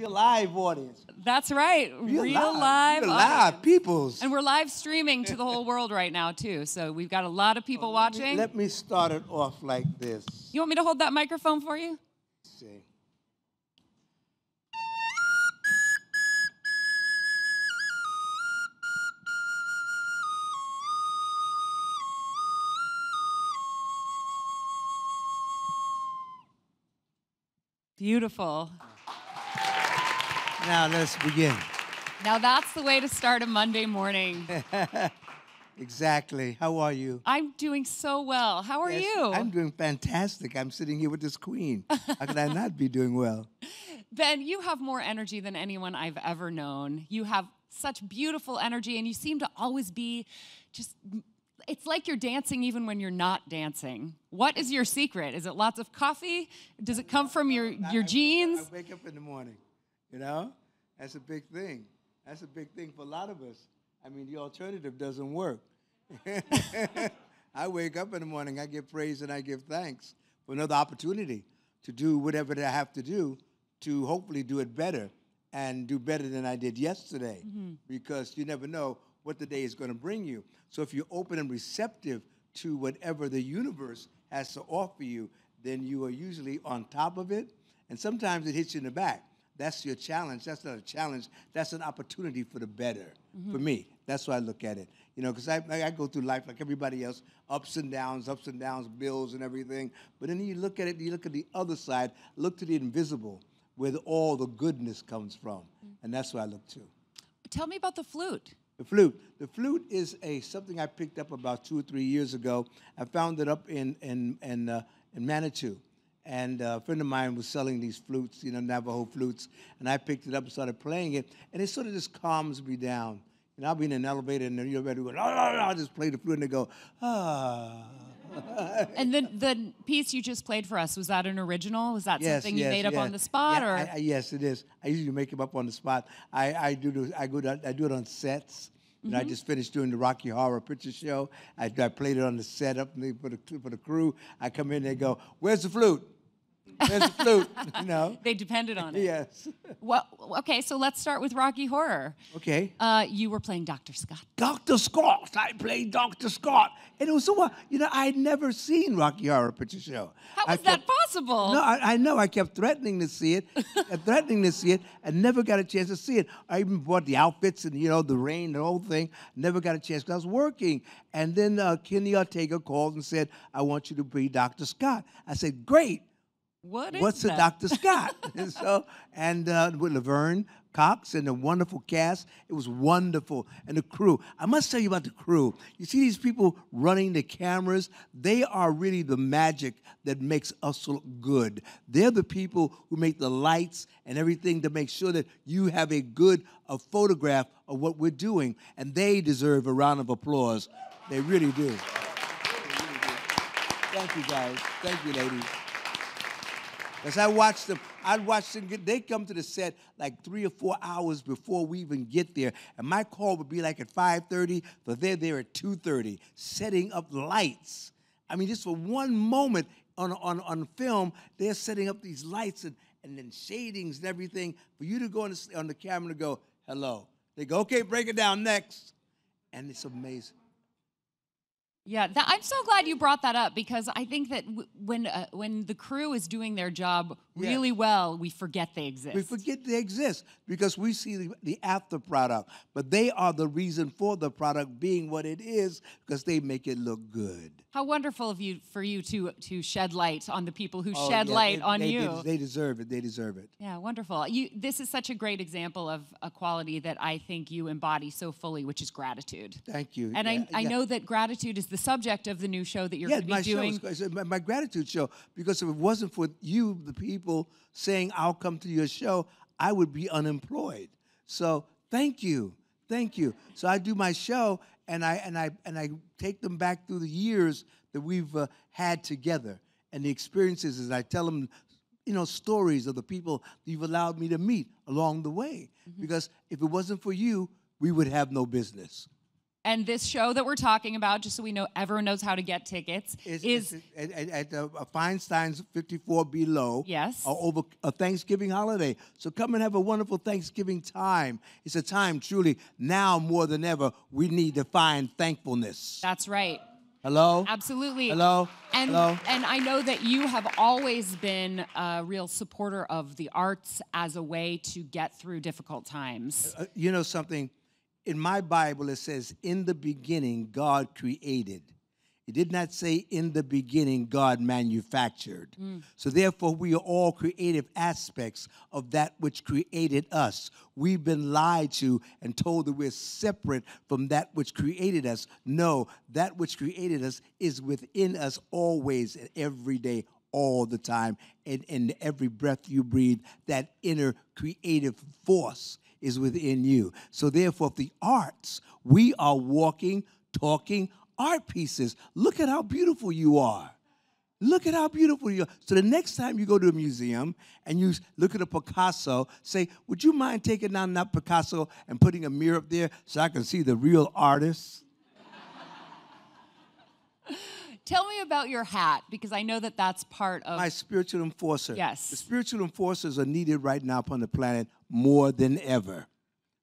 real live audience. That's right. Real live Real live peoples. And we're live streaming to the whole world right now, too. So we've got a lot of people watching. Let me start it off like this. You want me to hold that microphone for you? Let's see. Beautiful. Now let's begin. Now that's the way to start a Monday morning. Exactly. How are you? I'm doing so well. How are you? I'm doing fantastic. I'm sitting here with this queen. How could I not be doing well? Ben, you have more energy than anyone I've ever known. You have such beautiful energy, and you seem to always be just... It's like you're dancing even when you're not dancing. What is your secret? Is it lots of coffee? Does it come from your genes? I wake up in the morning, you know? That's a big thing. That's a big thing for a lot of us. I mean, the alternative doesn't work. I wake up in the morning, I give praise and I give thanks for another opportunity to do whatever I have to do to hopefully do it better and do better than I did yesterday, because you never know what the day is going to bring you. So if you're open and receptive to whatever the universe has to offer you, then you are usually on top of it. And sometimes it hits you in the back. That's your challenge. That's not a challenge. That's an opportunity for the better. For me, that's why I look at it. You know, because I go through life like everybody else, ups and downs, bills and everything. But then you look at it, you look at the other side, look to the invisible, where all the goodness comes from. And that's what I look to. Tell me about the flute. The flute. The flute is something I picked up about 2 or 3 years ago. I found it up in Manitou. And a friend of mine was selling these flutes, you know, Navajo flutes. And I picked it up and started playing it. And it sort of just calms me down. And I'll be in an elevator and you're ready to go, I'll just play the flute and they go, ah. And then the piece you just played for us, was that an original? Was that something you made up on the spot? Yeah, yes, it is. I usually make them up on the spot. I do it on sets. You know, I just finished doing the Rocky Horror Picture Show. I played it on the setup for the crew. I come in, they go, "Where's the flute? Where's the flute?" You know. They depended on it. Yes. Well, okay, so let's start with Rocky Horror. Okay. You were playing Dr. Scott. Dr. Scott. I played Dr. Scott. And it was so, you know, I had never seen Rocky Horror Picture Show. How was that possible? No, I know. I kept threatening to see it, and never got a chance to see it. I even bought the outfits and, you know, the rain, the whole thing. Never got a chance because I was working. And then Kenny Ortega called and said, "I want you to be Dr. Scott." I said, "Great. What's a Dr. Scott?" And with Laverne Cox and the wonderful cast, it was wonderful. And the crew, I must tell you about the crew. You see these people running the cameras? They are really the magic that makes us look good. They're the people who make the lights and everything to make sure that you have a good photograph of what we're doing. And they deserve a round of applause. They really do. They really do. Thank you, guys. Thank you, ladies. Because I'd watch them they come to the set like 3 or 4 hours before we even get there. And my call would be like at 5:30, but they're there at 2:30, setting up lights. I mean, just for one moment on film, they're setting up these lights and then shadings and everything for you to go on the camera and go, "Hello." They go, "Okay, break it down next." And it's amazing. Yeah, I'm so glad you brought that up, because I think that when the crew is doing their job really well, we forget they exist. We forget they exist because we see the after product, but they are the reason for the product being what it is because they make it look good. How wonderful for you to shed light on the people who shed light on you. They deserve it. They deserve it. Yeah, wonderful. This is such a great example of a quality that I think you embody so fully, which is gratitude. Thank you. And I know that gratitude is the subject of the new show that you're going to be doing. My gratitude show, because if it wasn't for you, the people saying, "I'll come to your show," I would be unemployed. So thank you. Thank you. So I do my show, and I take them back through the years that we've had together and the experiences, and I tell them, you know, stories of the people you've allowed me to meet along the way. Because if it wasn't for you, we would have no business. And this show that we're talking about, just so we know, everyone knows how to get tickets, is at Feinstein's 54 Below. Yes. Over a Thanksgiving holiday. So come and have a wonderful Thanksgiving time. It's a time truly now more than ever we need to find thankfulness. That's right. Hello? Absolutely. Hello? And, Hello? and I know that you have always been a real supporter of the arts as a way to get through difficult times. You know something? In my Bible, it says, in the beginning, God created. It did not say, in the beginning, God manufactured. So therefore, we are all creative aspects of that which created us. We've been lied to and told that we're separate from that which created us. No, that which created us is within us always and every day, all the time. And in every breath you breathe, that inner creative force is within you. So therefore, the arts, we are walking, talking, art pieces. Look at how beautiful you are. Look at how beautiful you are. So the next time you go to a museum and you look at a Picasso, say, would you mind taking down that Picasso and putting a mirror up there so I can see the real artist? Tell me about your hat, because I know that that's part of... My spiritual enforcer. Yes. The spiritual enforcers are needed right now upon the planet more than ever.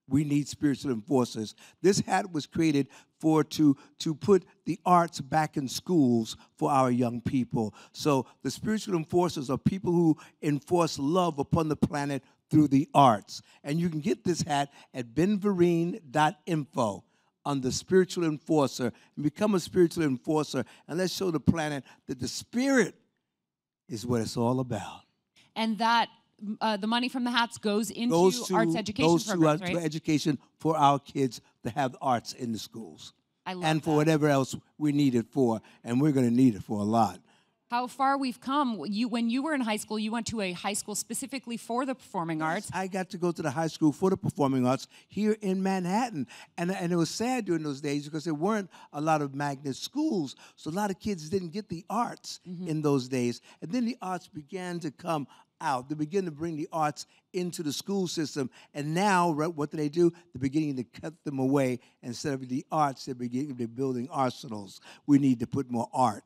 We need spiritual enforcers. This hat was created to put the arts back in schools for our young people. So the spiritual enforcers are people who enforce love upon the planet through the arts. And you can get this hat at benvereen.info on the spiritual enforcer and become a spiritual enforcer. And let's show the planet that the spirit is what it's all about. And that the money from the hats goes into arts education programs, right? To education for our kids to have arts in the schools. I love and for that. whatever else we need it for, and we're going to need it for a lot. How far we've come. When you were in high school, you went to a high school specifically for the performing arts. I got to go to the high school for the performing arts here in Manhattan. And it was sad during those days because there weren't a lot of magnet schools. So a lot of kids didn't get the arts in those days. And then the arts began to come out. They began to bring the arts into the school system. And now, what do? They're beginning to cut them away. Instead of the arts, they're building arsenals. We need to put more art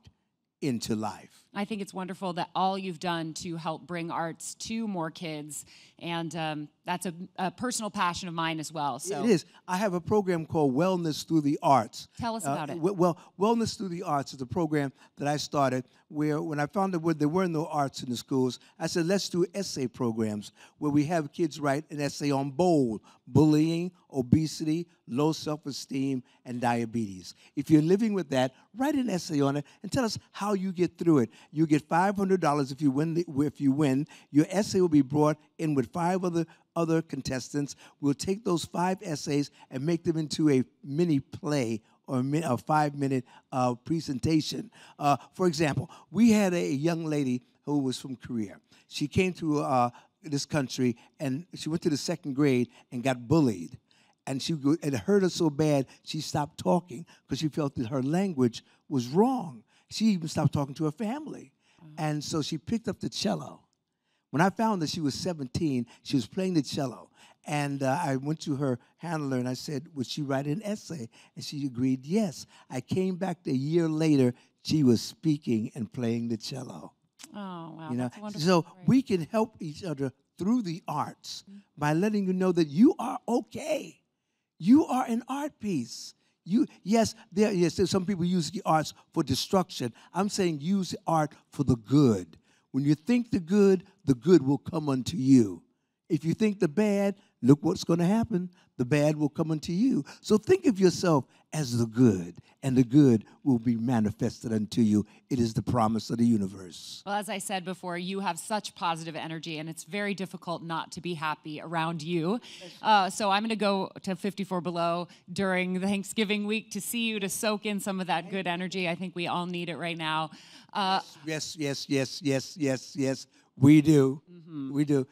into life. I think it's wonderful that all you've done to help bring arts to more kids, and that's a personal passion of mine as well. So it is. I have a program called Wellness Through the Arts. Tell us about it. Well, Wellness Through the Arts is a program that I started where when I found that there were no arts in the schools, I said, let's do essay programs where we have kids write an essay on bullying, obesity, low self-esteem, and diabetes. If you're living with that, write an essay on it and tell us how you get through it. You get $500 if you win. If you win, your essay will be brought in with 5 other contestants. We'll take those 5 essays and make them into a mini play or a 5-minute presentation. For example, we had a young lady who was from Korea. She came to this country, and she went to the 2nd grade and got bullied. And it hurt her so bad, she stopped talking because she felt that her language was wrong. She even stopped talking to her family. And so she picked up the cello. When I found that she was 17, she was playing the cello. And I went to her handler and I said, would she write an essay? And she agreed, yes. I came back a year later, she was speaking and playing the cello. Oh, wow, you know? that's a wonderful So story. we can help each other through the arts by letting you know that you are okay. You are an art piece. Yes, there's some people use the arts for destruction. I'm saying use the art for the good. When you think the good will come unto you. If you think the bad, look what's going to happen. The bad will come unto you. So think of yourself as the good, and the good will be manifested unto you. It is the promise of the universe. Well, as I said before, you have such positive energy, and it's very difficult not to be happy around you. So I'm going to go to 54 Below during the Thanksgiving week to see you, to soak in some of that good energy. I think we all need it right now. Yes. We do. Mm-hmm. We do.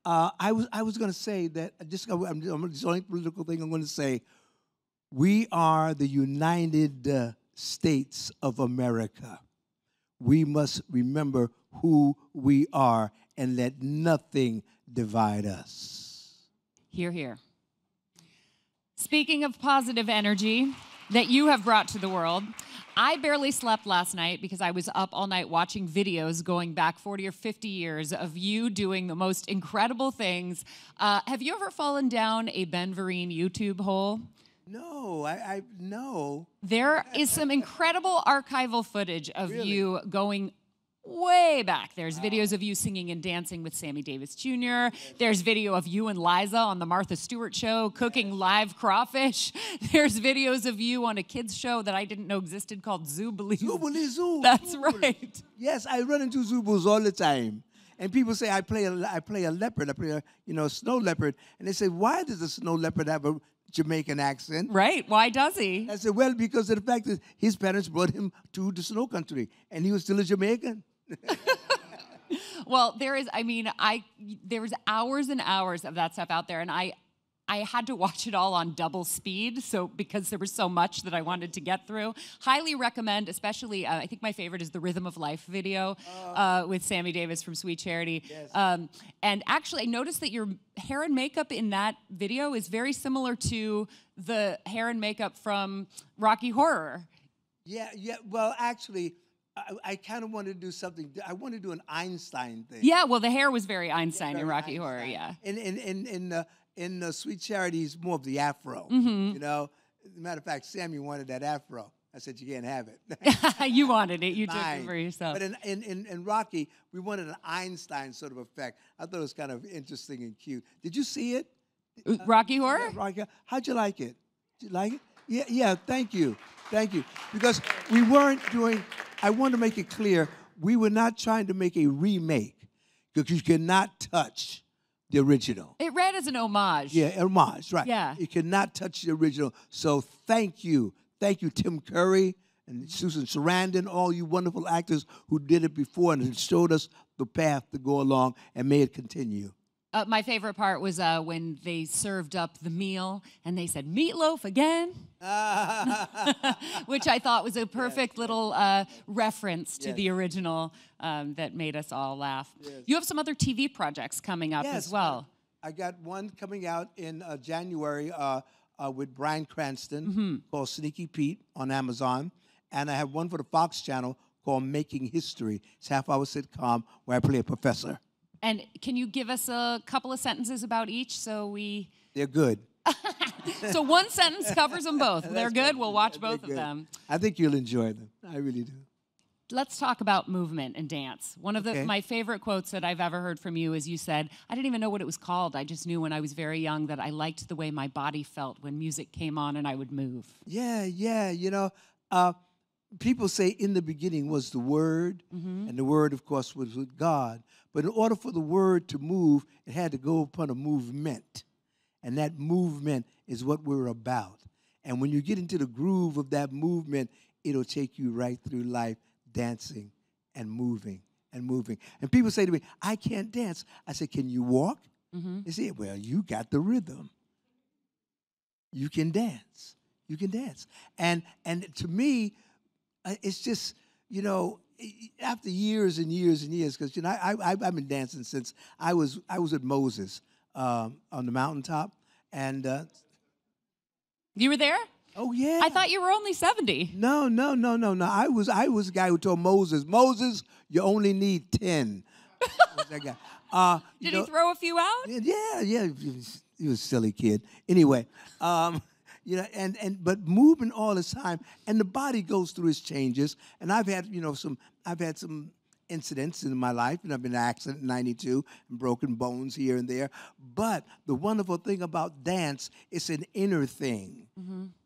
I was going to say that this is the only political thing I'm going to say. We are the United States of America. We must remember who we are and let nothing divide us. Hear, hear. Speaking of positive energy that you have brought to the world, I barely slept last night because I was up all night watching videos going back 40 or 50 years of you doing the most incredible things. Have you ever fallen down a Ben Vereen YouTube hole? No, no. There is some incredible archival footage of you going way back. There's videos of you singing and dancing with Sammy Davis Jr. There's video of you and Liza on the Martha Stewart show cooking live crawfish. There's videos of you on a kids show that I didn't know existed called Zoobilee. Zoobilee Zoo. That's Zoobilee. right. Yes, I run into Zoobos all the time. And people say I play a leopard. I play a snow leopard. And they say, why does a snow leopard have a Jamaican accent? Right. Why does he? I said, well, because of the fact that his parents brought him to the snow country, and he was still a Jamaican. Well, there was hours and hours of that stuff out there, and I had to watch it all on double speed, so because there was so much that I wanted to get through. Highly recommend, especially, I think my favorite is the Rhythm of Life video with Sammy Davis from Sweet Charity. Yes. And actually, I noticed that your hair and makeup in that video is very similar to the hair and makeup from Rocky Horror. Yeah. Well, actually, I kind of wanted to do something. I wanted to do an Einstein thing. Yeah, well, the hair was very Einstein Very in Rocky Einstein. Horror, yeah. In Sweet Charity, he's more of the afro. Mm-hmm. You know, as a matter of fact, Sammy wanted that afro. I said, you can't have it. You wanted it. You took Mine. it for yourself. But in Rocky, we wanted an Einstein sort of effect. I thought it was kind of interesting and cute. Did you see it? Rocky Horror? Yeah, Rocky. How'd you like it? Did you like it? Yeah, thank you. Because we weren't doing, I want to make it clear, we were not trying to make a remake because you cannot touch the original. It read as an homage. Yeah, homage, right. Yeah. You cannot touch the original. So thank you. Thank you, Tim Curry and Susan Sarandon, all you wonderful actors who did it before and showed us the path to go along, and may it continue. My favorite part was when they served up the meal and they said, meatloaf again? Which I thought was a perfect little reference to the original that made us all laugh. Yes. You have some other TV projects coming up as well. I got one coming out in January with Bryan Cranston called Sneaky Pete on Amazon. And I have one for the Fox channel called Making History. It's a half-hour sitcom where I play a professor. And can you give us a couple of sentences about each so we... They're good. So one sentence covers them both. They're good. We'll watch both of them. I think you'll enjoy them. I really do. Let's talk about movement and dance. One of my favorite quotes that I've ever heard from you is you said, I didn't even know what it was called. I just knew when I was very young that I liked the way my body felt when music came on and I would move. Yeah. You know, people say in the beginning was the Word, and the Word, of course, was with God. But in order for the Word to move, it had to go upon a movement. And that movement is what we're about. And when you get into the groove of that movement, it'll take you right through life dancing and moving and moving. And people say to me, I can't dance. I say, can you walk? They say, well, you got the rhythm. You can dance. You can dance. And to me, it's just, you know, after years and years and years, because, you know, I've been dancing since I was with Moses on the mountaintop. And you were there? Oh, yeah. I thought you were only 70. No. I was the guy who told Moses, you only need 10. That guy. Did he throw a few out? Yeah. He was a silly kid. Anyway, you know, but moving all the time, and the body goes through its changes. And I've had some incidents in my life, and I've been in an accident in '92 and broken bones here and there. But the wonderful thing about dance, it's an inner thing,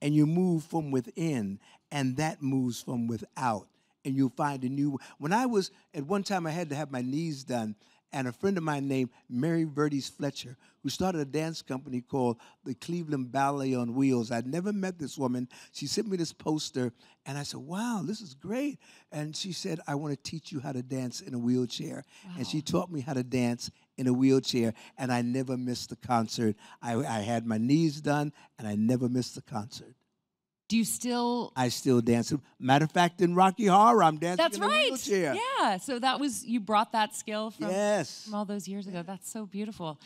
and you move from within, and that moves from without, and you'll find a new. When I was at one time, I had to have my knees done. And a friend of mine named Mary Verdes Fletcher, who started a dance company called the Cleveland Ballet on Wheels. I'd never met this woman. She sent me this poster, and I said, wow, this is great. And she said, I want to teach you how to dance in a wheelchair. Wow. And she taught me how to dance in a wheelchair, and I never missed the concert. I had my knees done, and I never missed the concert. Do you still? I still dance. Matter of fact, in Rocky Horror, I'm dancing That's in a right. wheelchair. Yeah. So that was, you brought that skill from, Yes. from all those years ago. That's so beautiful.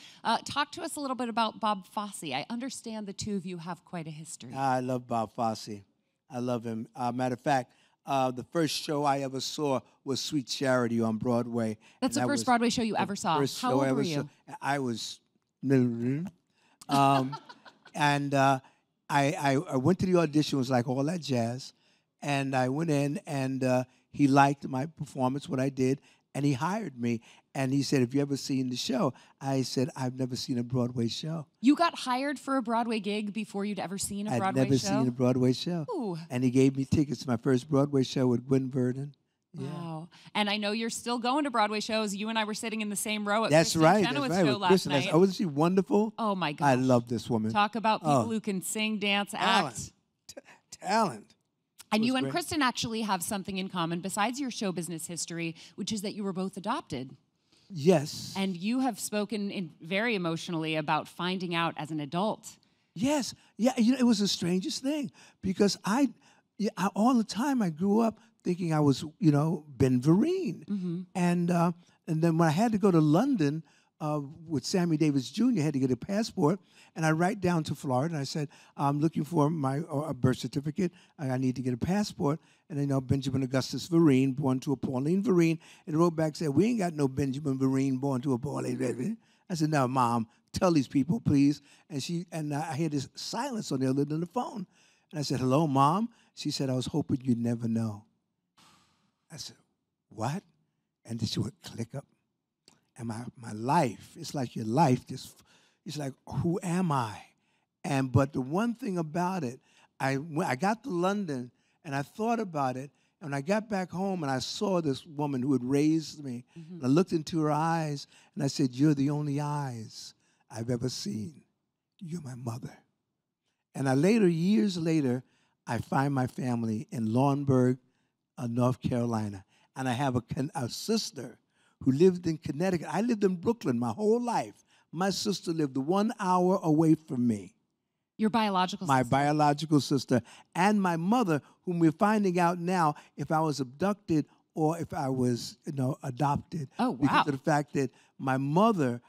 Talk to us a little bit about Bob Fosse. I understand the two of you have quite a history. I love Bob Fosse. I love him. Matter of fact, the first show I ever saw was Sweet Charity on Broadway. That's the first Broadway show you ever saw. How old were you? I was, and I went to the audition. It was like all that jazz, and I went in, and he liked my performance, what I did, and he hired me. And he said, "Have you ever seen the show?" I said, "I've never seen a Broadway show." You got hired for a Broadway gig before you'd ever seen a Broadway show? I'd never seen a Broadway show. Ooh. And he gave me tickets to my first Broadway show with Ben Vereen. Yeah. Wow. And I know you're still going to Broadway shows. You and I were sitting in the same row at That's Kristen right. Chenoweth's That's right. show With last Kristen, night. oh, wasn't she wonderful? Oh, my gosh. I love this woman. Talk about people who can sing, dance, act. Talent. And you and great. Kristen actually have something in common besides your show business history, which is that you were both adopted. Yes. And you have spoken very emotionally about finding out as an adult. Yes. Yeah, you know, it was the strangest thing because I all the time I grew up thinking I was, you know, Ben Vereen. Mm-hmm. And then when I had to go to London with Sammy Davis Jr., I had to get a passport, and I write down to Florida, and I said, I'm looking for my birth certificate. I need to get a passport. And I know Benjamin Augustus Vereen, born to a Pauline Vereen, and wrote back, said, "We ain't got no Benjamin Vereen born to a Pauline Vereen." I said, "No, Mom, tell these people, please." And I hear this silence on the other end of the phone. And I said, "Hello, Mom?" She said, "I was hoping you'd never know." I said, "What?" And then she would click up. And my life, it's like your life just, it's like, who am I? But the one thing about it, when I got to London and I thought about it, and I got back home and I saw this woman who had raised me, and I looked into her eyes and I said, "You're the only eyes I've ever seen. You're my mother." And years later, I find my family in Laurinburg, North Carolina. And I have a sister who lived in Connecticut. I lived in Brooklyn my whole life. My sister lived 1 hour away from me. Your biological sister? My biological sister. And my mother, whom we're finding out now if I was abducted or if I was, adopted. Oh, wow. Because of the fact that my mother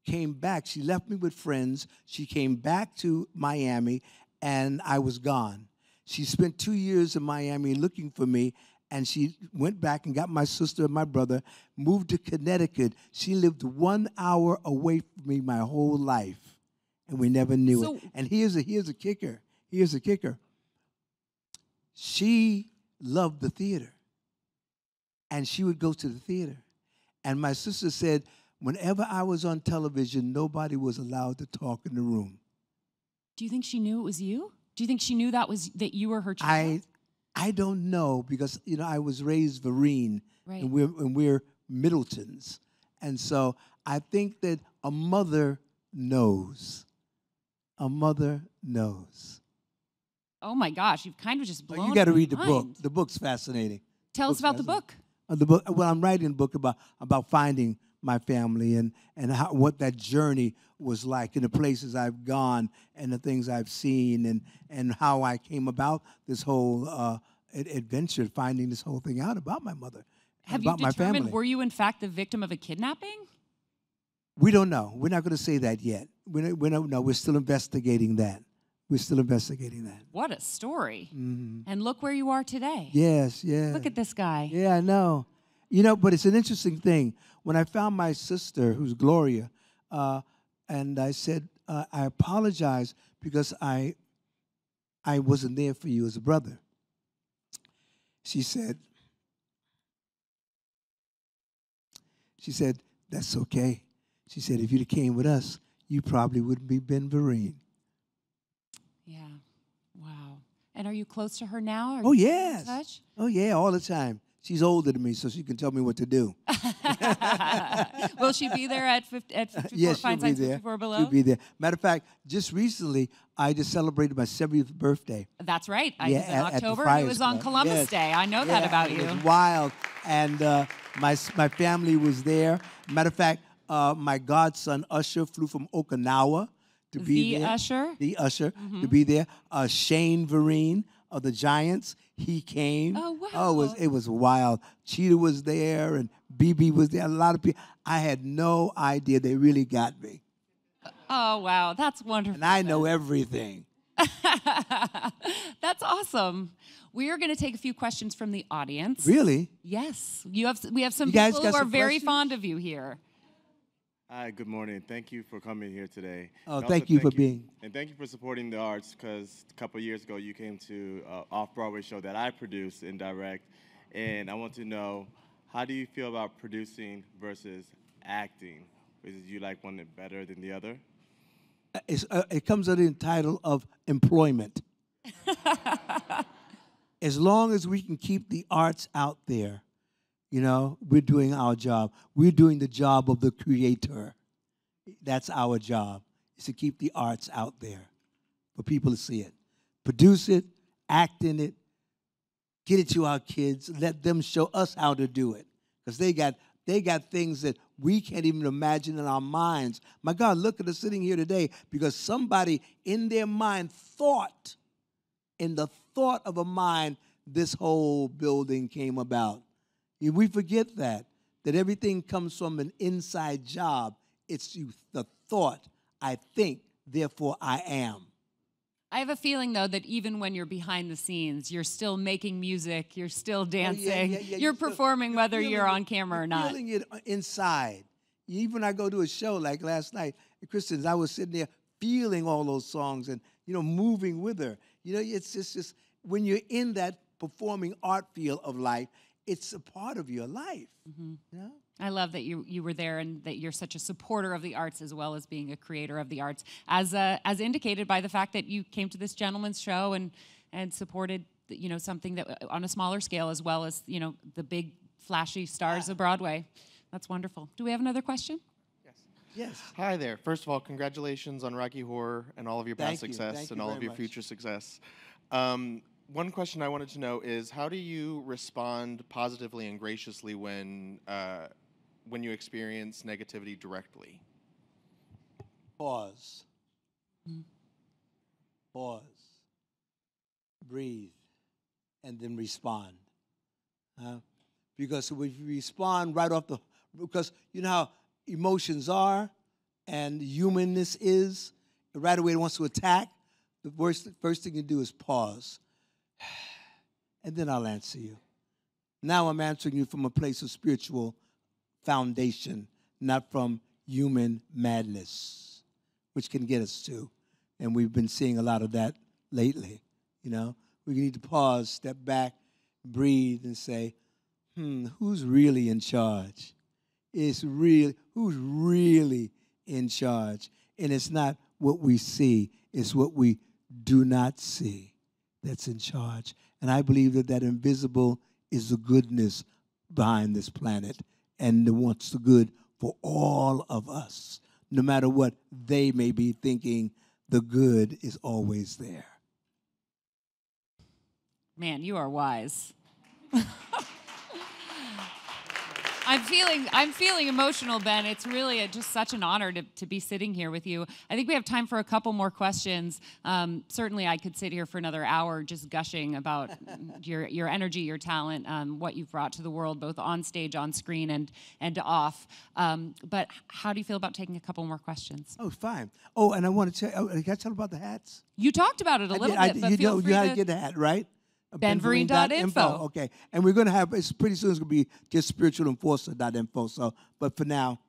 came back. She left me with friends. She came back to Miami, and I was gone. She spent 2 years in Miami looking for me, and she went back and got my sister and my brother, moved to Connecticut. She lived 1 hour away from me my whole life, and we never knew it. And here's a kicker. Here's a kicker. She loved the theater, and she would go to the theater. And my sister said, whenever I was on television, nobody was allowed to talk in the room. Do you think she knew it was you? Do you think she knew that you were her child? I don't know because I was raised Vereen, right. and we're Middletons, and so I think that a mother knows. A mother knows. Oh my gosh, you've kind of just blown. You got to read my the book. mind. The book's fascinating. Tell us about the book. The book. Well, I'm writing a book about finding my family and what that journey was like, and the places I've gone and the things I've seen, and how I came about this whole adventure, finding this whole thing out about my mother, Have about you my determined, family. were you in fact the victim of a kidnapping? We don't know. We're not going to say that yet. We don't know. We're still investigating that. We're still investigating that. What a story. Mm-hmm. And look where you are today. Yes, yeah. Look at this guy. Yeah, I know. But it's an interesting thing. When I found my sister, who's Gloria, and I said, I apologize because I wasn't there for you as a brother. She said, "That's okay." She said, "If you'd came with us, you probably wouldn't be Ben Vereen." Yeah. Wow. And are you close to her now? Oh, yes. In touch? Oh, yeah, all the time. She's older than me, so she can tell me what to do. Will she be there at 54? Yes, she'll Fine be Signs there. 54 Below? She'll be there. Matter of fact, just recently, I just celebrated my 70th birthday. That's right. Yeah, In at the October, it Friars was on Club. Columbus Yes. Day. I know that about you. It was wild. And my family was there. Matter of fact, my godson, Usher, flew from Okinawa to be The there. Usher? The Usher to be there. Shane Vereen of the Giants, he came. Oh, wow. Oh, it was wild. Cheetah was there and BB was there. A lot of people. I had no idea. They really got me. Oh, wow. That's wonderful. And I know everything. That's awesome. We are going to take a few questions from the audience. Really? Yes. We have some You guys people got who are some very questions? fond of you here. Hi, good morning. Thank you for coming here today. Oh, And thank also you for being. And thank you for supporting the arts, because a couple of years ago you came to an off-Broadway show that I produced and direct. And I want to know, how do you feel about producing versus acting? Is you like one better than the other? It comes under the title of employment. As long as we can keep the arts out there, you know, we're doing our job. We're doing the job of the creator. That's our job, is to keep the arts out there for people to see it. Produce it, act in it, get it to our kids, let them show us how to do it. Because they got things that we can't even imagine in our minds. My God, look at us sitting here today because somebody in their mind thought, in the thought of a mind, this whole building came about. We forget that everything comes from an inside job. It's the thought, I think, therefore I am. I have a feeling, though, that even when you're behind the scenes, you're still making music, you're still dancing, you're performing whether you're on camera or not. Feeling it inside. Even when I go to a show like last night at Kristen's, I was sitting there feeling all those songs and, moving with her. It's just when you're in that performing art field of life, it's a part of your life. Mm-hmm. I love that you were there and that you're such a supporter of the arts as well as being a creator of the arts, as indicated by the fact that you came to this gentleman's show and supported something that on a smaller scale as well as the big flashy stars of Broadway. That's wonderful. Do we have another question? Yes. Hi there. First of all, congratulations on Rocky Horror and all of your past success Thank and you all very of your much. future success. One question I wanted to know is, how do you respond positively and graciously when you experience negativity directly? Pause. Pause. Breathe. And then respond. Because if you respond right off because you know how emotions are and humanness is, right away it wants to attack, the first thing you do is pause. And then I'll answer you. Now I'm answering you from a place of spiritual foundation, not from human madness, which can get us to. And we've been seeing a lot of that lately. We need to pause, step back, breathe, and say, who's really in charge? Who's really in charge? And it's not what we see, it's what we do not see that's in charge. And I believe that invisible is the goodness behind this planet and wants the good for all of us. No matter what they may be thinking, the good is always there. Man, you are wise. I'm feeling emotional, Ben. It's really just such an honor to be sitting here with you. I think we have time for a couple more questions. Certainly, I could sit here for another hour just gushing about your energy, your talent, what you've brought to the world, both on stage, on screen, and off. But how do you feel about taking a couple more questions? Oh, fine. Oh, and I want to tell you, can I tell about the hats? You talked about it a little bit, but feel free you had to to get a hat, right? BenVereen.info. Okay, and we're going to have, pretty soon it's going to be just spiritual and Fosse.info. So, but for now.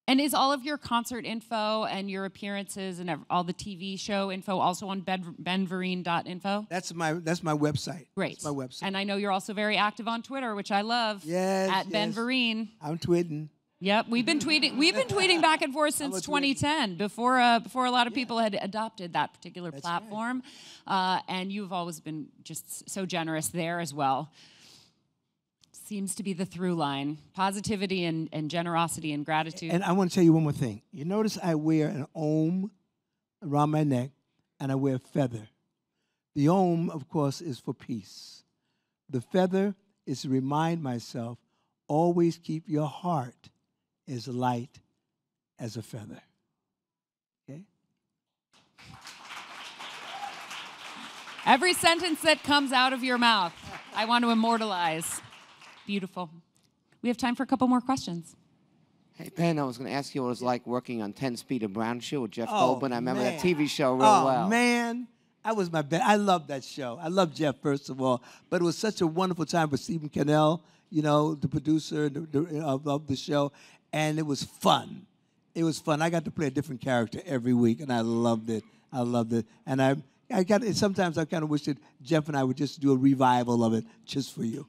And is all of your concert info and your appearances and all the TV show info also on BenVereen.info? That's my website. Great. That's my website. And I know you're also very active on Twitter, which I love. Yes. At Ben Vereen. I'm tweeting. Yep, we've been tweeting back and forth since 2010, before a lot of people had adopted that particular platform, and you've always been just so generous there as well. Seems to be the through line: positivity and generosity and gratitude. And I want to tell you one more thing. You notice I wear an om around my neck, and I wear a feather. The om, of course, is for peace. The feather is to remind myself, always keep your heart as light as a feather. Okay? Every sentence that comes out of your mouth, I want to immortalize. Beautiful. We have time for a couple more questions. Hey, Ben, I was going to ask you what it was like working on 10 Speed of Brown Shoe with Jeff Oh, Goldblum. I remember man. that TV show real Oh, well. man. That was my best. I love that show. I love Jeff, first of all. But it was such a wonderful time for Stephen Cannell, you know, the producer of the show. And it was fun. It was fun. I got to play a different character every week, and I loved it. I loved it. And sometimes I kind of wish that Jeff and I would just do a revival of it just for you.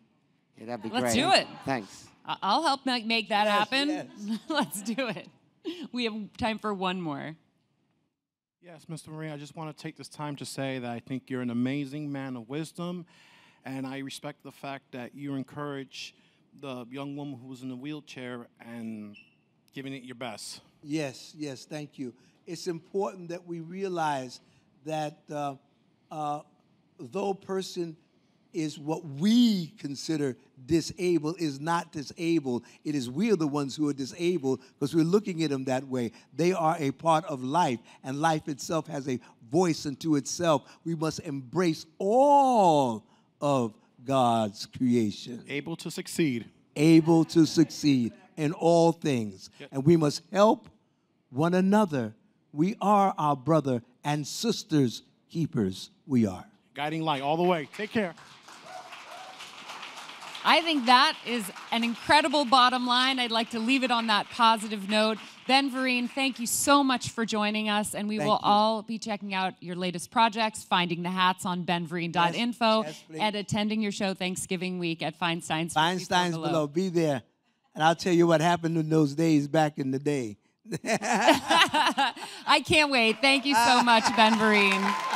Yeah, that'd be great. Let's do it. Thanks. I'll help make that happen. Yes. Let's do it. We have time for one more. Yes, Mr. Vereen, I just want to take this time to say that I think you're an amazing man of wisdom, and I respect the fact that you encourage the young woman who's in the wheelchair and giving it your best. Yes, thank you. It's important that we realize that though a person is what we consider disabled is not disabled. It is we are the ones who are disabled because we're looking at them that way. They are a part of life, and life itself has a voice unto itself. We must embrace all of God's creation. Able to succeed. Able to succeed in all things. Yep. And we must help one another. We are our brother and sisters keepers. We are. Guiding light all the way. Take care. I think that is an incredible bottom line. I'd like to leave it on that positive note. Ben Vereen, thank you so much for joining us, and we will all be checking out your latest projects, finding the hats on benvereen.info, Yes, and attending your show Thanksgiving week at Feinstein's. Feinstein's below. Be there. And I'll tell you what happened in those days back in the day. I can't wait. Thank you so much, Ben Vereen.